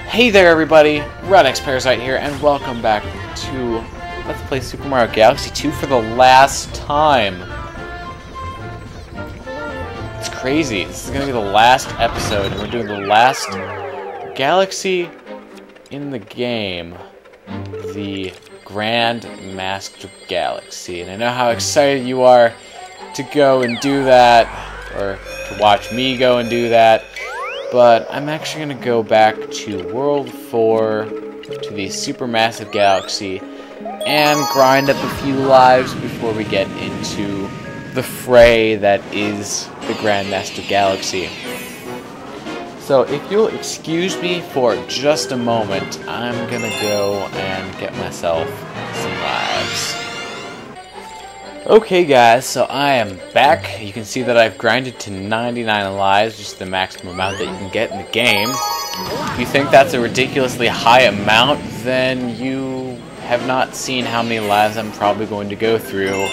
Hey there everybody, Radix Parasite here, and welcome back to Let's Play Super Mario Galaxy 2 for the last time. It's crazy, this is going to be the last episode, and we're doing the last Galaxy in the game, the Grand Master Galaxy. And I know how excited you are to go and do that, or to watch me go and do that. But I'm actually going to go back to World 4, to the Supermassive Galaxy, and grind up a few lives before we get into the fray that is the Grandmaster Galaxy. So if you'll excuse me for just a moment, I'm going to go and get myself some lives. Okay guys, so I am back. You can see that I've grinded to 99 lives, which is the maximum amount that you can get in the game. If you think that's a ridiculously high amount, then you have not seen how many lives I'm probably going to go through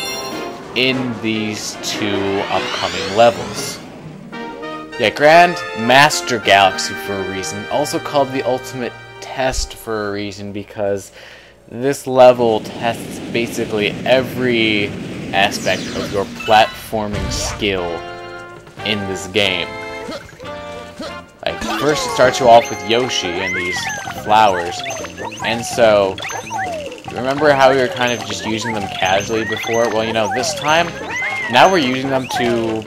in these two upcoming levels. Yeah, Grand Master Galaxy for a reason, also called the Ultimate Test for a reason, because this level tests basically every aspect of your platforming skill in this game. Like, first it starts you off with Yoshi and these flowers, and so remember how we were kind of just using them casually before? Well, you know, this time, now we're using them to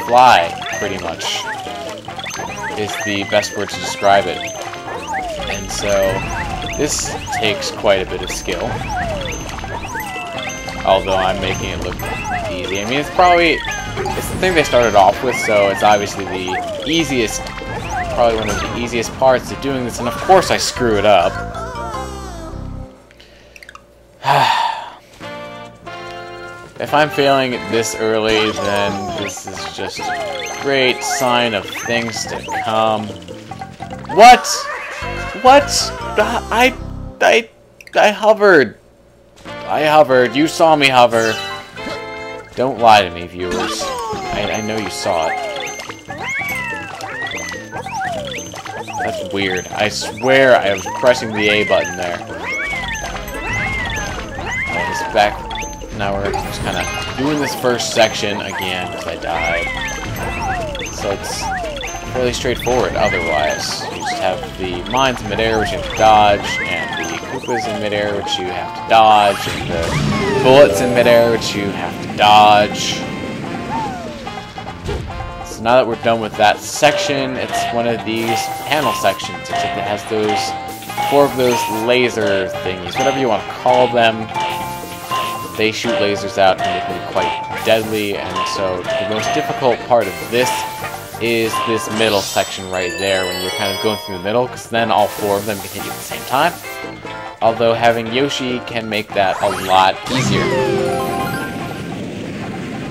fly, pretty much, is the best word to describe it. And so this takes quite a bit of skill. Although I'm making it look easy. I mean, it's the thing they started off with, so it's obviously the easiest, probably one of the easiest parts of doing this, and of course I screw it up. If I'm failing this early, then this is just a great sign of things to come. What? What? I hovered. I hovered. You saw me hover. Don't lie to me, viewers. I know you saw it. That's weird. I swear I was pressing the A button there. It's back. Now we're just kind of doing this first section again because I died. So it's fairly straightforward otherwise. You just have the mines in midair, which you have to dodge, and the Koopas in midair, which you have to dodge, and the bullets in midair, which you have to dodge. So now that we're done with that section, it's one of these panel sections, except it has four of those laser thingies, whatever you want to call them. They shoot lasers out and they can be quite deadly, and so the most difficult part of this is this middle section right there, when you're kind of going through the middle, because then all four of them can hit you at the same time. Although having Yoshi can make that a lot easier.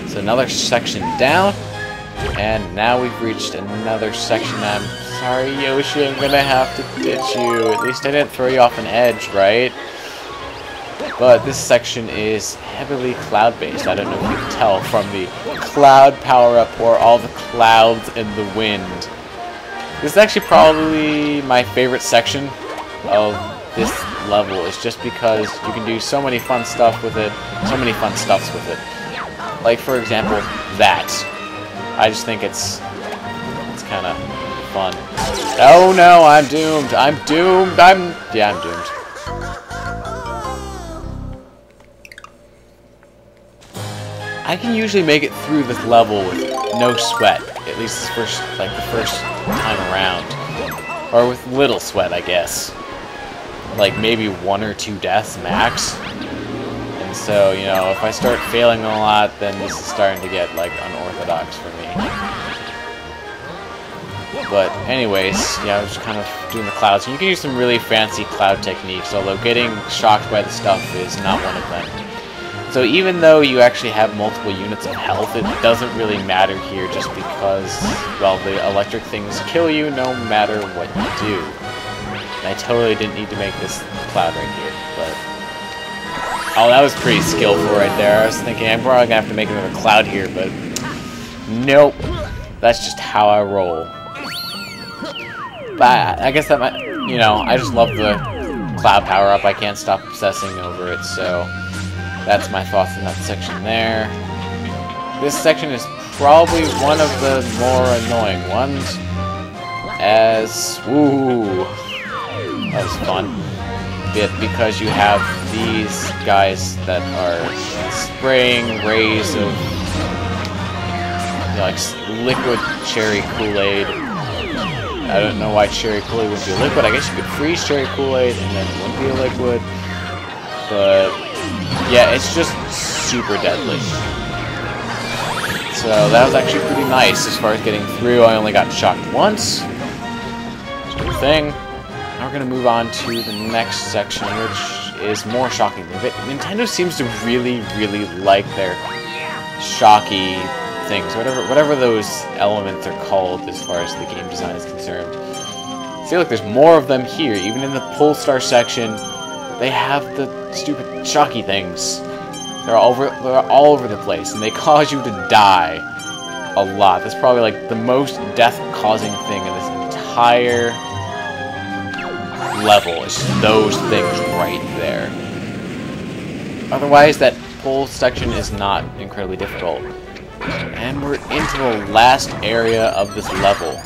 So another section down, and now we've reached another section. I'm sorry, Yoshi, I'm gonna have to ditch you. At least I didn't throw you off an edge, right? But this section is heavily cloud-based. I don't know if you can tell from the cloud power-up or all the clouds in the wind. This is actually probably my favorite section of this level. It's just because you can do so many fun stuff with it, so many fun stuffs with it. Like, for example, that. I just think it's kind of fun. Oh no, I'm doomed. I'm doomed. Yeah, I'm doomed. I can usually make it through this level with no sweat, at least the first time around. Or with little sweat, I guess. Like maybe 1 or 2 deaths max. And so, you know, if I start failing a lot, then this is starting to get, like, unorthodox for me. But anyways, yeah, I was just kind of doing the clouds. You can use some really fancy cloud techniques, although getting shocked by the stuff is not one of them. So even though you actually have multiple units of health, it doesn't really matter here just because, well, the electric things kill you no matter what you do. And I totally didn't need to make this cloud right here, but... Oh, that was pretty skillful right there. I was thinking I'm probably gonna have to make another cloud here, but... Nope. That's just how I roll. But I guess that might... you know, I just love the cloud power-up. I can't stop obsessing over it, so that's my thoughts on that section there. This section is probably one of the more annoying ones, as... Ooh, that was fun. Because you have these guys that are spraying rays of, you know, like liquid cherry Kool-Aid. I don't know why cherry Kool-Aid would be a liquid. I guess you could freeze cherry Kool-Aid and then it wouldn't be a liquid. But yeah, it's just super deadly. So that was actually pretty nice as far as getting through. I only got shocked once. It's a good thing. Now we're going to move on to the next section, which is more shocking. Nintendo seems to really, really like their shocky things, whatever those elements are called as far as the game design is concerned. See, look, there's more of them here. Even in the Polestar section, they have the stupid shocky things. They're all over the place, and they cause you to die a lot. That's probably like the most death-causing thing in this entire level, is those things right there. Otherwise, that whole section is not incredibly difficult. And we're into the last area of this level.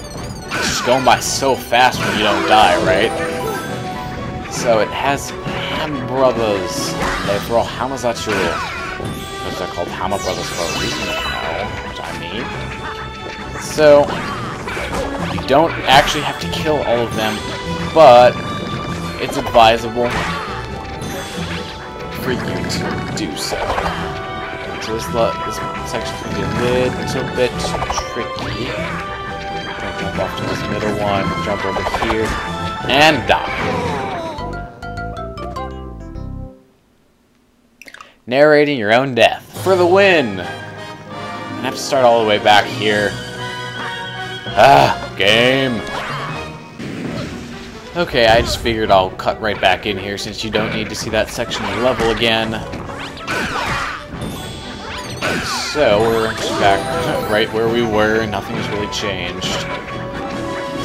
It's just going by so fast when you don't die, right? So it has Ham Brothers. They throw hammers at you. Because they're called Hammer Brothers for a reason, if you know what I mean. So, you don't actually have to kill all of them, but it's advisable for you to do so. So this section can be a little bit tricky. Jump off to this middle one, jump over here, and die. Narrating your own death for the win! I have to start all the way back here. Ah, game! Okay, I just figured I'll cut right back in here since you don't need to see that section of the level again. So, we're just back right where we were, and nothing has really changed.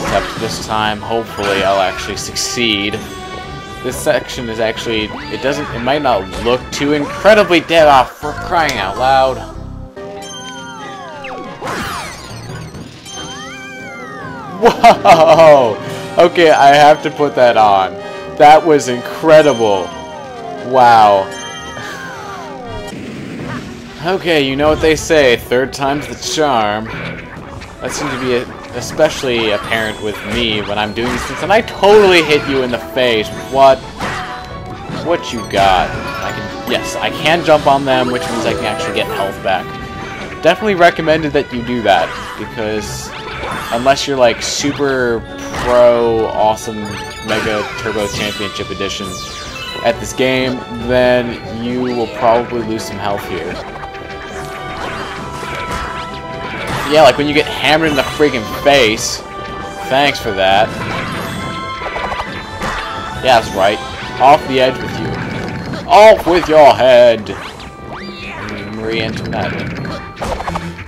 Except this time, hopefully, I'll actually succeed. This section is actually, it might not look too incredibly dead off for crying out loud. Whoa! Okay, I have to put that on. That was incredible. Wow. Okay, you know what they say, third time's the charm. That seems to be especially apparent with me when I'm doing this, and I totally hit you in the face. What you got? Yes, I can jump on them, which means I can actually get health back. Definitely recommended that you do that, because unless you're like super pro awesome mega turbo championship edition at this game, then you will probably lose some health here. Yeah, like when you get hammered in the freaking face. Thanks for that. Yeah, that's right. Off the edge with you. Off with your head! Marie Antoinette.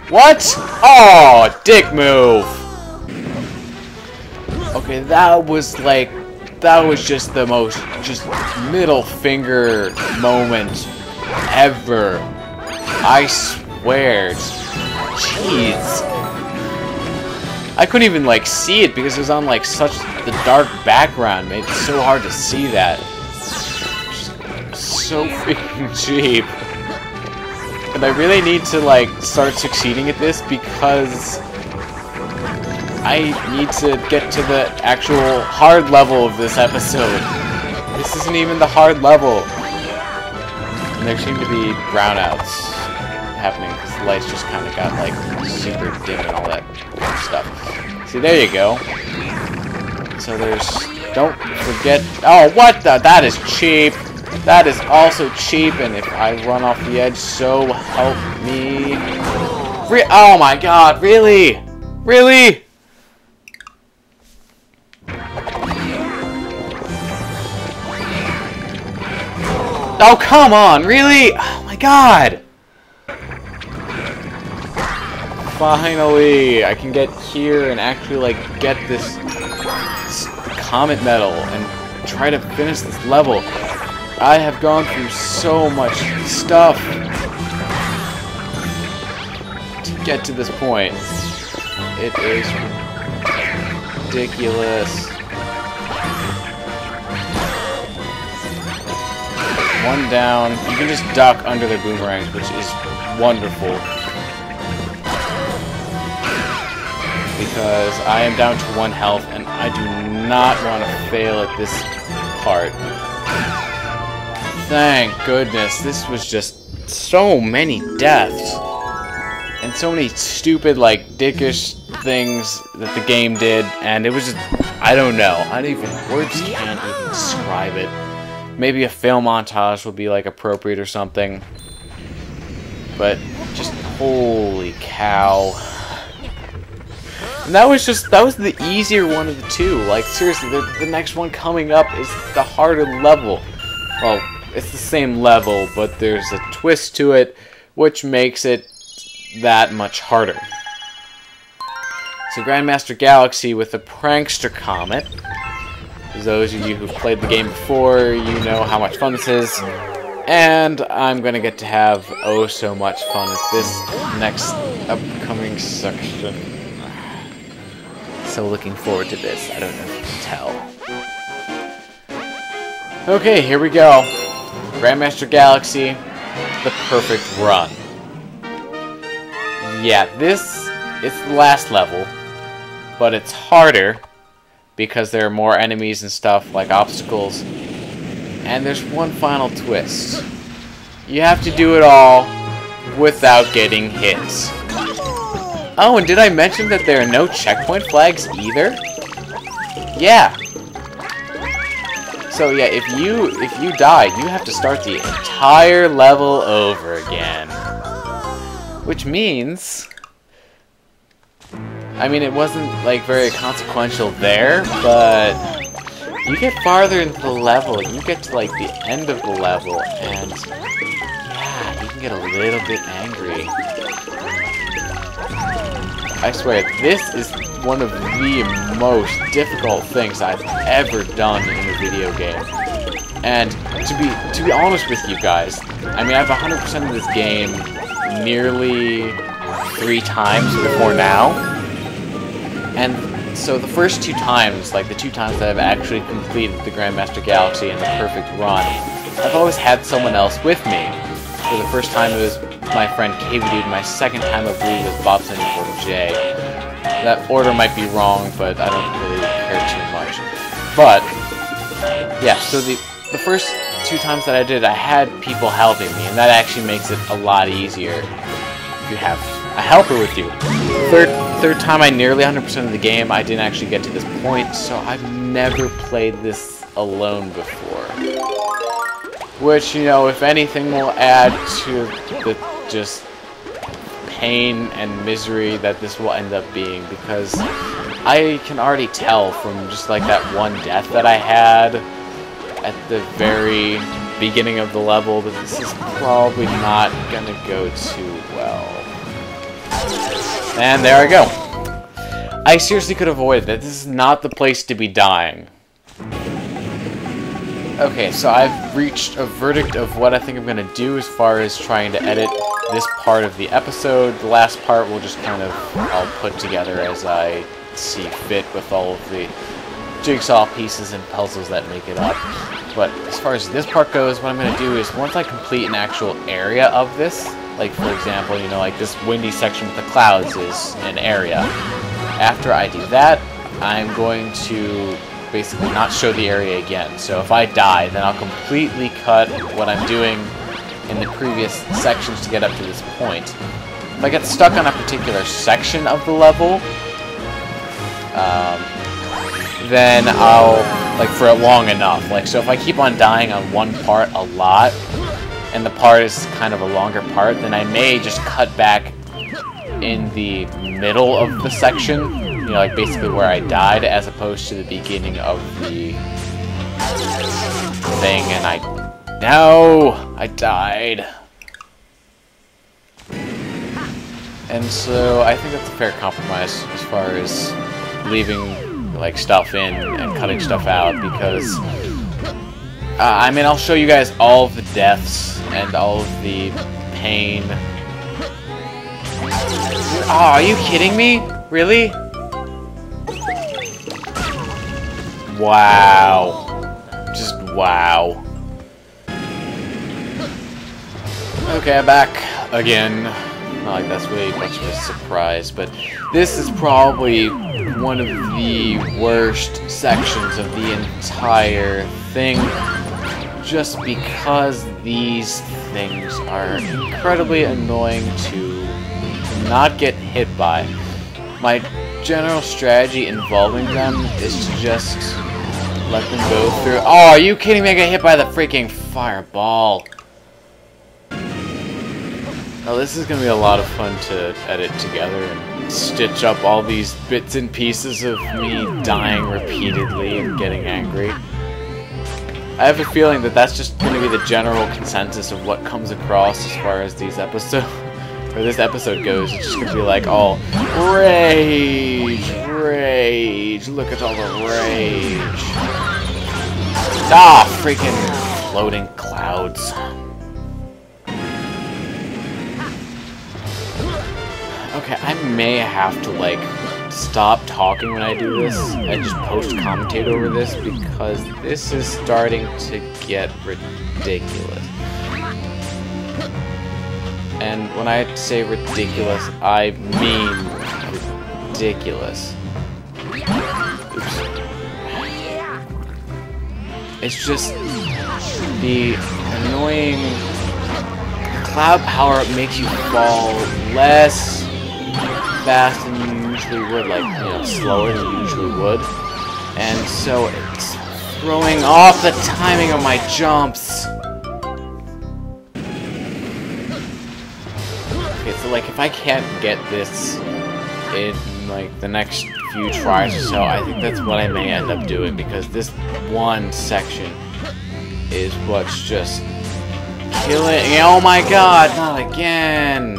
What? Oh, dick move! Okay, that was just the most, middle finger moment ever. I swear. Jeez. I couldn't even, like, see it because it was on, like, such the dark background. It made it so hard to see that. Just so freaking cheap. And I really need to, like, start succeeding at this because I need to get to the actual hard level of this episode. This isn't even the hard level. And there seem to be brownouts happening because the lights just kind of got like super dim and all that stuff. See, there you go. So there's, don't forget, oh, what the, that is cheap. That is also cheap, and if I run off the edge, so help me. Oh my god, really? Really? Oh, come on, really? Oh my god! Finally, I can get here and actually, like, get this Comet Medal and try to finish this level. I have gone through so much stuff to get to this point. It is ridiculous. One down. You can just duck under their boomerangs, which is wonderful. Because I am down to 1 health, and I do not want to fail at this part. Thank goodness. This was just so many deaths. And so many stupid, like, dickish things that the game did, and it was just, I don't know. Words can't even describe it. Maybe a fail montage would be, like, appropriate or something. But, just, holy cow. And that was the easier one of the two. Like, seriously, the next one coming up is the harder level. Well, it's the same level, but there's a twist to it, which makes it that much harder. So Grandmaster Galaxy with the Prankster Comet. For those of you who've played the game before, you know how much fun this is. And I'm going to get to have oh so much fun with this next upcoming section. So looking forward to this. I don't know if you can tell. Okay, here we go. Grandmaster Galaxy, the perfect run. Yeah, this is the last level, but it's harder because there are more enemies and stuff, like obstacles. And there's one final twist. You have to do it all without getting hit. Oh, and did I mention that there are no checkpoint flags either? Yeah. So yeah, if you die, you have to start the entire level over again. Which means, I mean, it wasn't like very consequential there, but you get farther into the level, you get to like the end of the level, and yeah, you can get a little bit angry. I swear, this is one of the most difficult things I've ever done in a video game. And to be honest with you guys, I mean, I've 100% of this game nearly 3 times before now. And so the first 2 times, like the 2 times that I've actually completed the Grandmaster Galaxy and the perfect run, I've always had someone else with me. So the first time it was my friend Cavedude, my second time I believe it was Bob74J. That order might be wrong, but I don't really care too much. But, yeah, so the first 2 times that I did, I had people helping me, and that actually makes it a lot easier if you have a helper with you. Third time, I nearly 100% of the game, I didn't actually get to this point, so I've never played this alone before. Which, you know, if anything, will add to the just pain and misery that this will end up being, because I can already tell from just like that one death that I had at the very beginning of the level that this is probably not gonna go too well. And there I go. I seriously could avoid that. This is not the place to be dying. Okay, so I've reached a verdict of what I think I'm going to do as far as trying to edit this part of the episode. The last part will just kind of, I'll put together as I see fit with all of the jigsaw pieces and puzzles that make it up. But as far as this part goes, what I'm going to do is once I complete an actual area of this, like for example, you know, like this windy section with the clouds is an area. After I do that, I'm going to basically not show the area again. So if I die, then I'll completely cut what I'm doing in the previous sections to get up to this point. If I get stuck on a particular section of the level, then I'll, like, for it long enough. Like, so if I keep on dying on one part a lot, and the part is kind of a longer part, then I may just cut back in the middle of the section, you know, like basically where I died, as opposed to the beginning of the thing, and I died. And so I think that's a fair compromise as far as leaving like stuff in and cutting stuff out because I mean, I'll show you guys all of the deaths and all of the pain. Oh, are you kidding me? Really? Wow. Just wow. Okay, I'm back again. Not like that's really much of a surprise, but this is probably one of the worst sections of the entire thing, just because these things are incredibly annoying to not get hit by. My general strategy involving them is to just let them go through. Oh, are you kidding me? I got hit by the freaking fireball. Now this is going to be a lot of fun to edit together and stitch up all these bits and pieces of me dying repeatedly and getting angry. I have a feeling that that's just going to be the general consensus of what comes across as far as these episodes, or this episode goes. It's just going to be like all rage, rage, look at all the rage. Ah, freaking floating clouds. Okay, I may have to, like, stop talking when I do this and just post-commentate over this because this is starting to get ridiculous. And when I say ridiculous, I mean ridiculous. Oops. It's just the annoying cloud power makes you fall less fast than you usually would, like, you know, slower than you usually would. And so it's throwing off the timing of my jumps. Okay, so like if I can't get this in like the next few tries or so, I think that's what I may end up doing, because this one section is what's just killing. Oh my god, not again.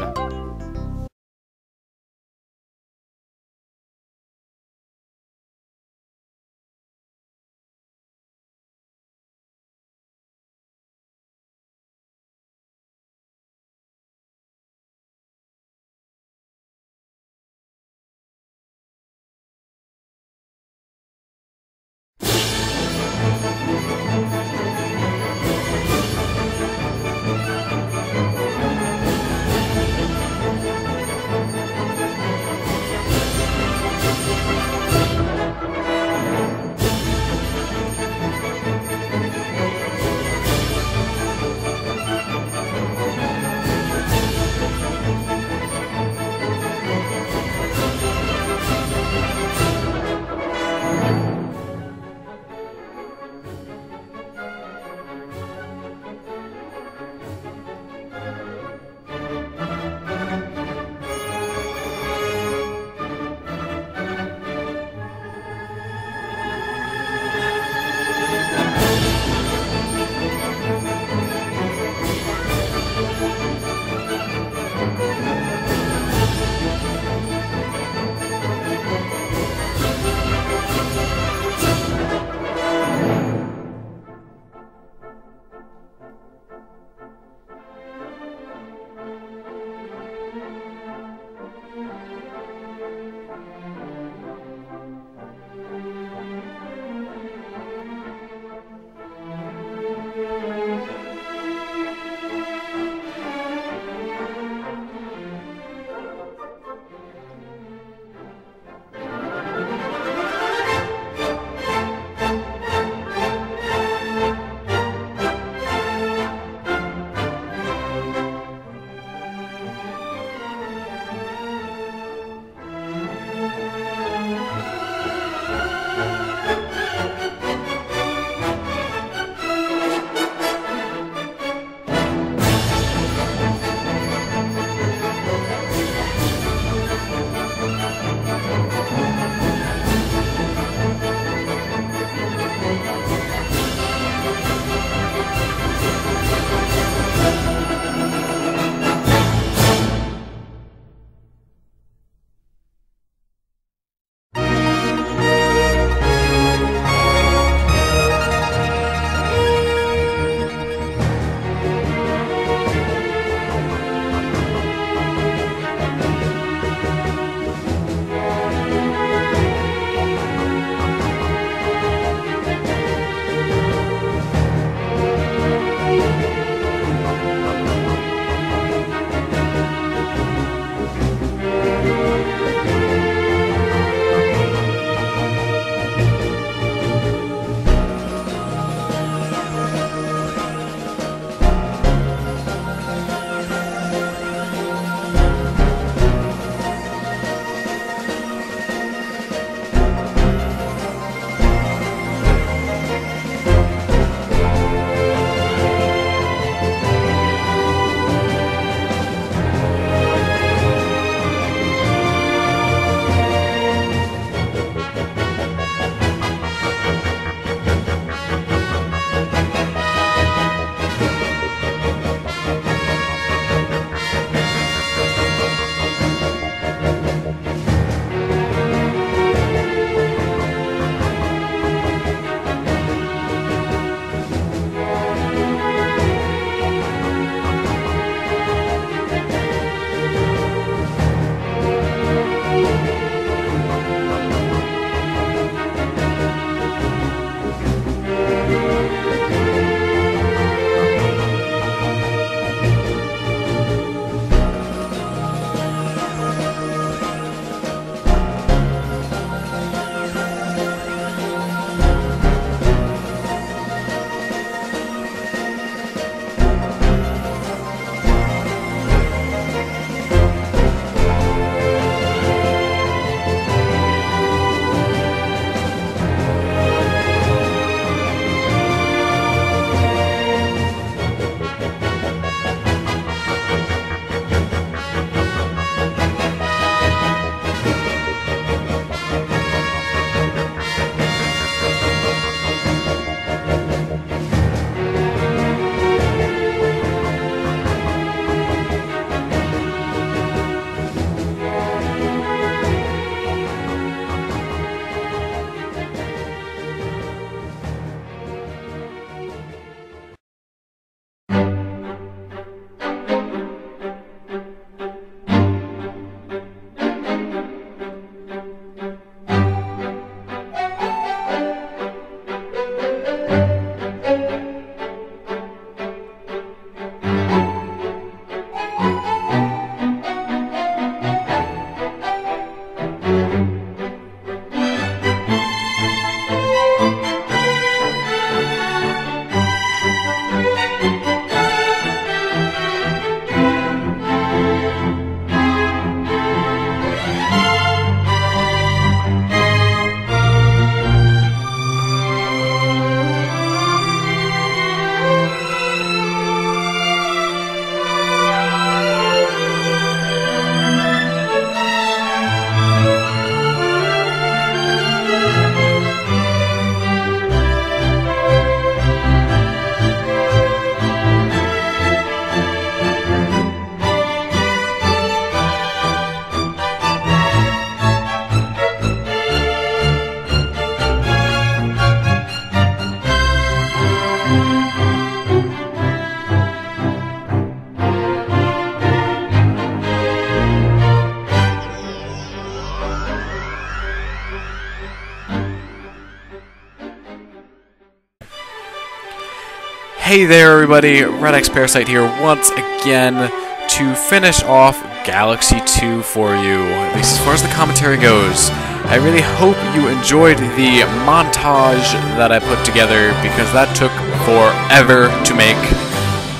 Hey there everybody, Red X Parasite here once again to finish off Galaxy 2 for you, at least as far as the commentary goes. I really hope you enjoyed the montage that I put together, because that took forever to make.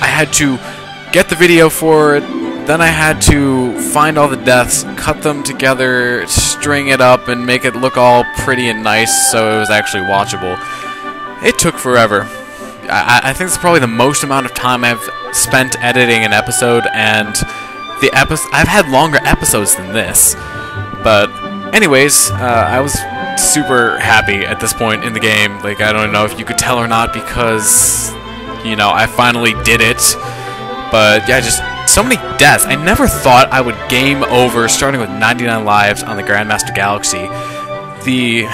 I had to get the video for it, then I had to find all the deaths, cut them together, string it up, and make it look all pretty and nice so it was actually watchable. It took forever. I think it's probably the most amount of time I've spent editing an episode, and I've had longer episodes than this. But anyways, I was super happy at this point in the game. Like, I don't know if you could tell or not, because, you know, I finally did it. But yeah, just so many deaths. I never thought I would game over starting with 99 lives on the Grandmaster Galaxy. The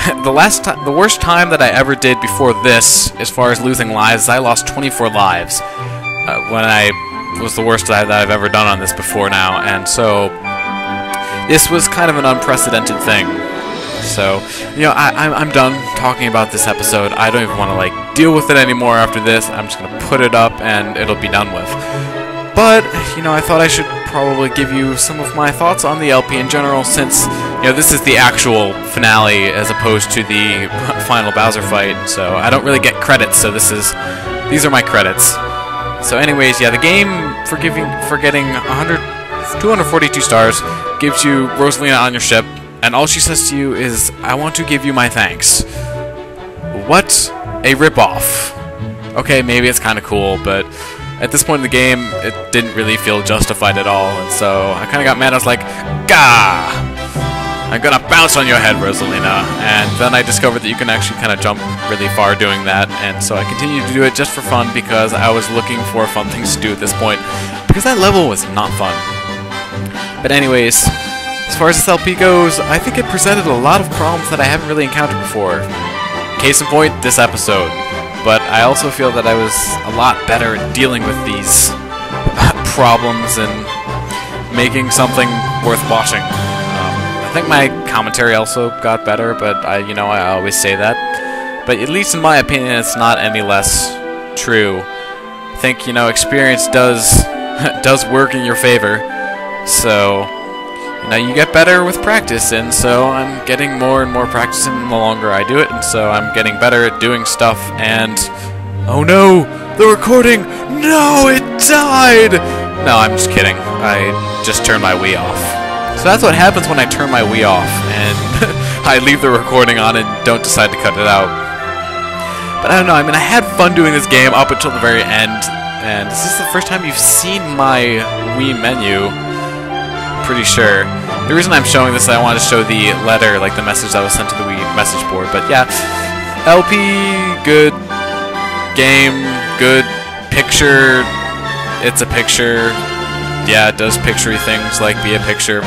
worst time that I ever did before this, as far as losing lives, I lost 24 lives when I was the worst that I've ever done on this before now, and so this was kind of an unprecedented thing. So, you know, I'm done talking about this episode. I don't even want to, like, deal with it anymore after this. I'm just gonna put it up and it'll be done with. But, you know, I thought I should probably give you some of my thoughts on the LP in general, since, you know, this is the actual finale as opposed to the final Bowser fight, so I don't really get credits, so these are my credits. So anyways, yeah, the game, for getting 242 stars, gives you Rosalina on your ship, and all she says to you is, "I want to give you my thanks." What a ripoff. Okay, maybe it's kind of cool, but at this point in the game, it didn't really feel justified at all, and so I kind of got mad. I was like, "Gah! I'm gonna bounce on your head, Rosalina." And then I discovered that you can actually kind of jump really far doing that, and so I continued to do it just for fun, because I was looking for fun things to do at this point, because that level was not fun. But anyways, as far as this LP goes, I think it presented a lot of problems that I haven't really encountered before. Case in point, this episode. But I also feel that I was a lot better at dealing with these problems and making something worth watching. I think my commentary also got better, but I always say that. But at least in my opinion, it's not any less true. I think, you know, experience does work in your favor. So, you know, you get better with practice, and so I'm getting more and more practice the longer I do it, and so I'm getting better at doing stuff, and oh no, the recording, no, it died! No, I'm just kidding, I just turned my Wii off. So that's what happens when I turn my Wii off, and I leave the recording on and don't decide to cut it out. But I don't know, I mean, I had fun doing this game up until the very end, and is this the first time you've seen my Wii menu? Pretty sure. The reason I'm showing this is I wanted to show the letter, like the message that was sent to the Wii message board. But yeah, LP, good game, good picture. It's a picture. Yeah, it does picture-y things like be a picture.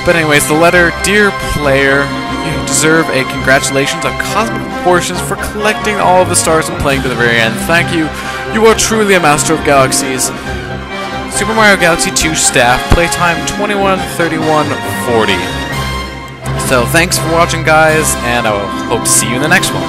But anyways, the letter, "Dear player, you deserve a congratulations on Cosmic Proportions for collecting all of the stars and playing to the very end. Thank you. You are truly a master of galaxies. Super Mario Galaxy 2 staff, playtime 21:31:40. So thanks for watching, guys, and I will hope to see you in the next one.